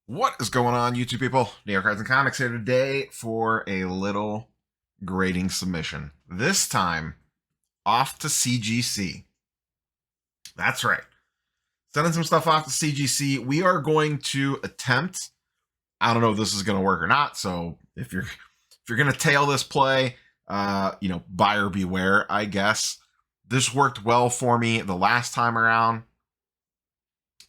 What is going on, YouTube people? Neo Cards and Comics here today for a little grading submission. This time, off to CGC. That's right. Sending some stuff off to CGC. We are going to attempt. I don't know if this is going to work or not. So if you're going to tail this play, buyer beware, I guess. This worked well for me the last time around.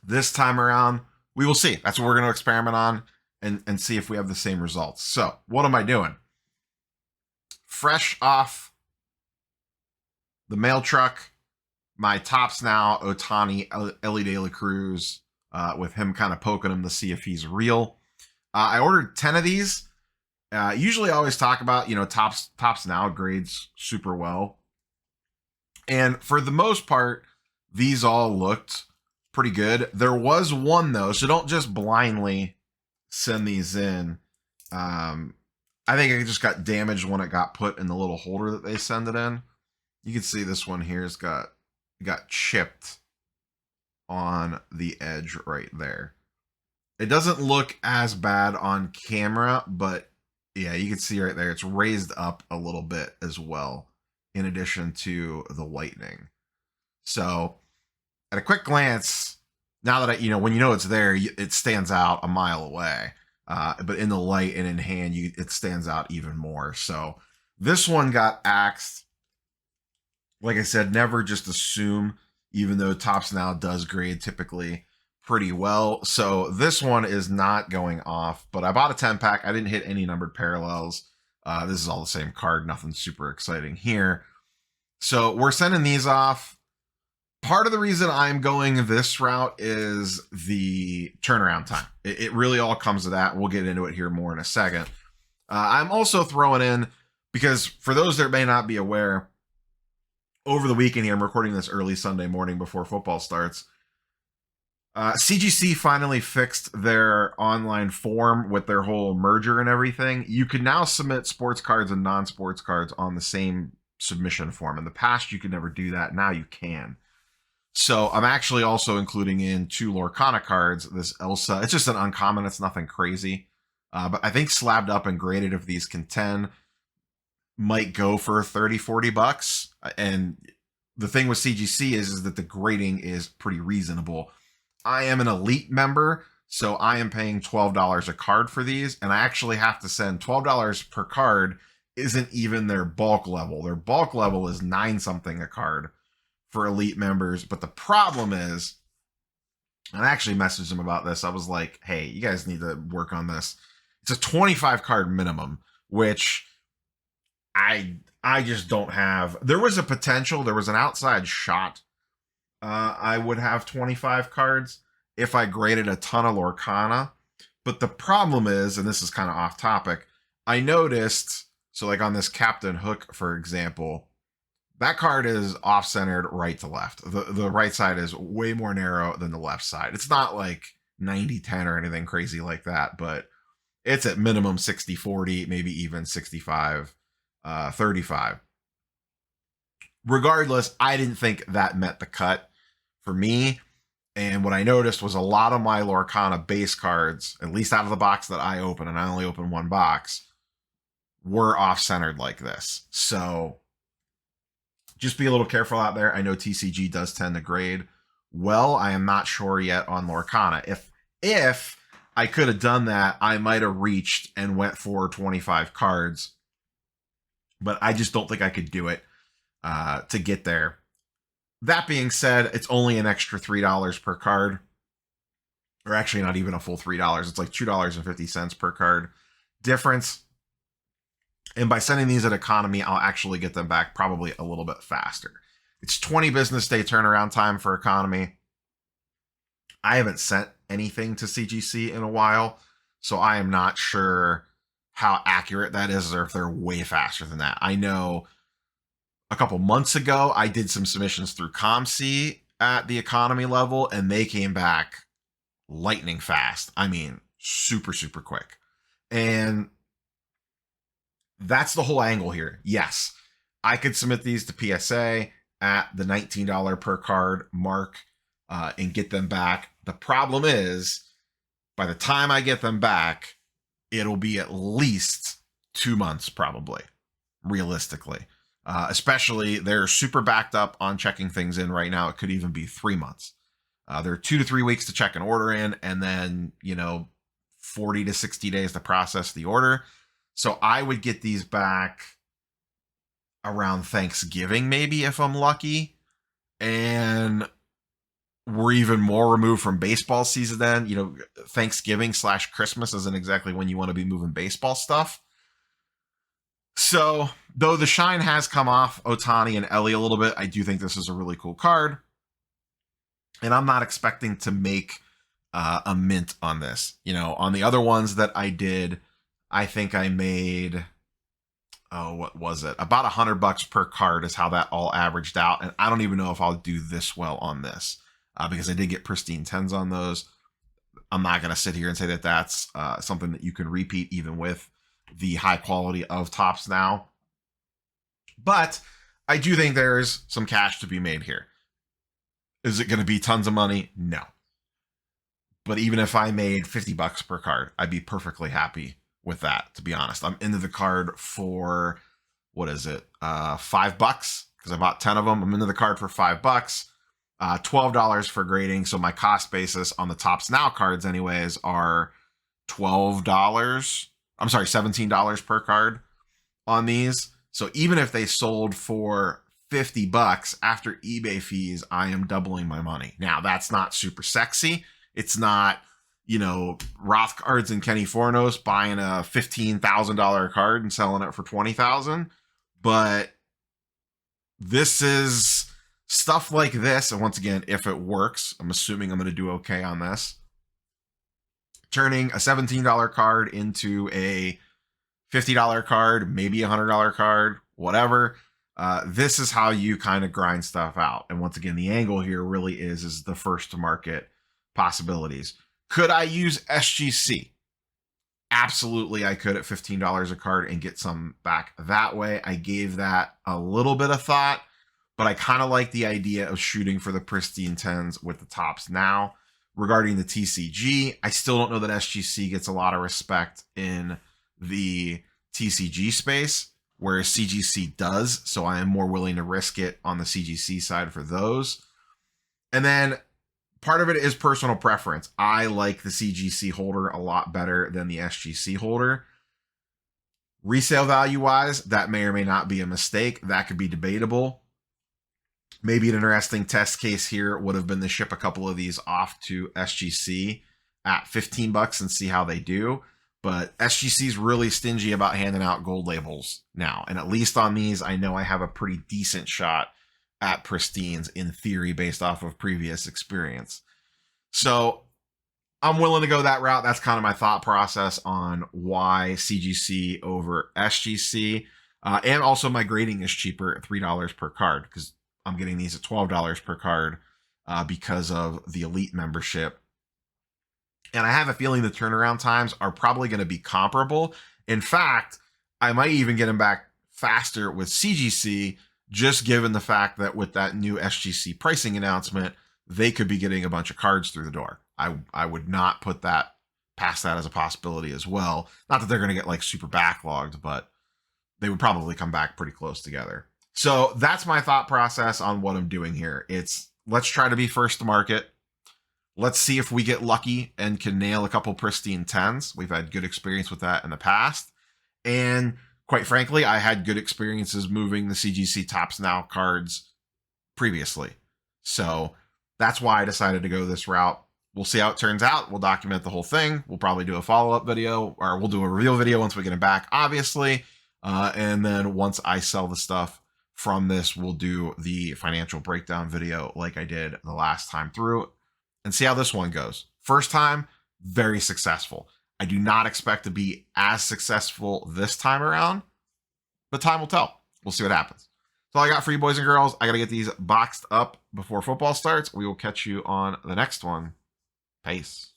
This time around, we will see. That's what we're going to experiment on and see if we have the same results. So, what am I doing? Fresh off the mail truck, my tops now, Otani, Ellie De La Cruz, with him kind of poking him to see if he's real. I ordered 10 of these. Usually I always talk about, tops now grades super well. And for the most part, these all looked pretty good. There was one though, so don't just blindly send these in. I think it just got damaged when it got put in the little holder that they send it in. You can see this one here has got chipped on the edge right there. It doesn't look as bad on camera, but yeah, you can see right there it's raised up a little bit as well, in addition to the lightning. So at a quick glance, now that when it's there, it stands out a mile away. But in the light and in hand, it stands out even more. So this one got axed. Like I said, never just assume, even though Tops Now does grade typically pretty well. So this one is not going off, but I bought a 10-pack. I didn't hit any numbered parallels. This is all the same card, nothing super exciting here. So we're sending these off. Part of the reason I'm going this route is the turnaround time. It really all comes to that. We'll get into it here more in a second. I'm also throwing in, because for those that may not be aware, over the weekend here, I'm recording this early Sunday morning before football starts. CGC finally fixed their online form with their whole merger and everything. You can now submit sports cards and non-sports cards on the same submission form. In the past, you could never do that. Now you can. So I'm actually also including in 2 Lorcana cards. This Elsa, it's just an uncommon. It's nothing crazy. But I think slabbed up and graded, if these contend, might go for 30, 40 bucks. And the thing with CGC is that the grading is pretty reasonable. I am an elite member, so I am paying $12 a card for these. And I actually have to send $12 per card. Isn't even their bulk level. Their bulk level is 9 something a card for elite members. But the problem is, and I actually messaged them about this. I was like, hey, you guys need to work on this. It's a 25 card minimum, which I just don't have. There was a potential. There was an outside shot. I would have 25 cards if I graded a ton of Lorcana. But the problem is, and this is kind of off topic, I noticed, so like on this Captain Hook, for example, that card is off-centered right to left. The right side is way more narrow than the left side. It's not like 90-10 or anything crazy like that, but it's at minimum 60-40, maybe even 65-35. Regardless, I didn't think that met the cut for me. And what I noticed was a lot of my Lorcana base cards, at least out of the box that I open, and I only open one box, were off-centered like this. So just be a little careful out there. I know TCG does tend to grade well. I am not sure yet on Lorcana. If I could have done that, I might have reached and went for 25 cards. But I just don't think I could do it to get there. That being said, it's only an extra $3 per card. Or actually not even a full $3. It's like $2.50 per card difference. And by sending these at economy, I'll actually get them back probably a little bit faster. It's 20 business day turnaround time for economy. I haven't sent anything to CGC in a while, so I am not sure how accurate that is, or if they're way faster than that. I know a couple months ago, I did some submissions through ComC at the economy level, and they came back lightning fast. I mean, super, super quick. And that's the whole angle here. Yes, I could submit these to PSA at the $19 per card mark and get them back. The problem is By the time I get them back, it'll be at least 2 months, probably, realistically. Especially, they're super backed up on checking things in right now. It could even be 3 months. They're 2 to 3 weeks to check an order in, and then, 40 to 60 days to process the order. So I would get these back around Thanksgiving, maybe, if I'm lucky. And we're even more removed from baseball season then. Thanksgiving/Christmas isn't exactly when you want to be moving baseball stuff. So, though the shine has come off Ohtani and Ellie a little bit, I do think this is a really cool card. And I'm not expecting to make a mint on this. On the other ones that I did, I think I made, what was it? About $100 per card is how that all averaged out. And I don't even know if I'll do this well on this because I did get pristine 10s on those. I'm not going to sit here and say that that's something that you can repeat even with the high quality of Topps now. But I do think there's some cash to be made here. Is it going to be tons of money? No. But even if I made $50 per card, I'd be perfectly happy with that, to be honest. I'm into the card for, what is it? $5 because I bought 10 of them. I'm into the card for $5. $12 for grading. So my cost basis on the Topps Now cards anyways are $12. I'm sorry, $17 per card on these. So even if they sold for $50 after eBay fees, I am doubling my money. Now, that's not super sexy. It's not, Roth Cards and Kenny Fornos buying a $15,000 card and selling it for $20,000. But this is stuff like this. And once again, if it works, I'm assuming I'm going to do okay on this. Turning a $17 card into a $50 card, maybe a $100 card, whatever. This is how you kind of grind stuff out. And once again, the angle here really is the first to market possibilities. Could I use SGC? Absolutely, I could at $15 a card and get some back that way. I gave that a little bit of thought, but I kind of like the idea of shooting for the pristine 10s with the Topps Now. Regarding the TCG, I still don't know that SGC gets a lot of respect in the TCG space, whereas CGC does, so I am more willing to risk it on the CGC side for those. And then part of it is personal preference. I like the CGC holder a lot better than the SGC holder. Resale value-wise, that may or may not be a mistake. That could be debatable. Maybe an interesting test case here would have been to ship a couple of these off to SGC at $15 and see how they do. But SGC is really stingy about handing out gold labels now. And at least on these, I know I have a pretty decent shot at pristines in theory based off of previous experience. So I'm willing to go that route. That's kind of my thought process on why CGC over SGC. And also my grading is cheaper at $3 per card because I'm getting these at $12 per card because of the Elite membership. And I have a feeling the turnaround times are probably going to be comparable. In fact, I might even get them back faster with CGC, just given the fact that with that new SGC pricing announcement, they could be getting a bunch of cards through the door. I would not put that past that as a possibility as well. Not that they're going to get like super backlogged, but they would probably come back pretty close together. So that's my thought process on what I'm doing here. It's let's try to be first to market. Let's see if we get lucky and can nail a couple pristine 10s. We've had good experience with that in the past. And quite frankly, I had good experiences moving the CGC Topps Now cards previously. So that's why I decided to go this route. We'll see how it turns out. We'll document the whole thing. We'll probably do a follow-up video, or we'll do a reveal video once we get it back, obviously. And then once I sell the stuff from this, we'll do the financial breakdown video like I did the last time through and see how this one goes. First time, very successful. I do not expect to be as successful this time around, but time will tell. We'll see what happens. That's all I got for you, boys and girls. I got to get these boxed up before football starts. We will catch you on the next one. Peace.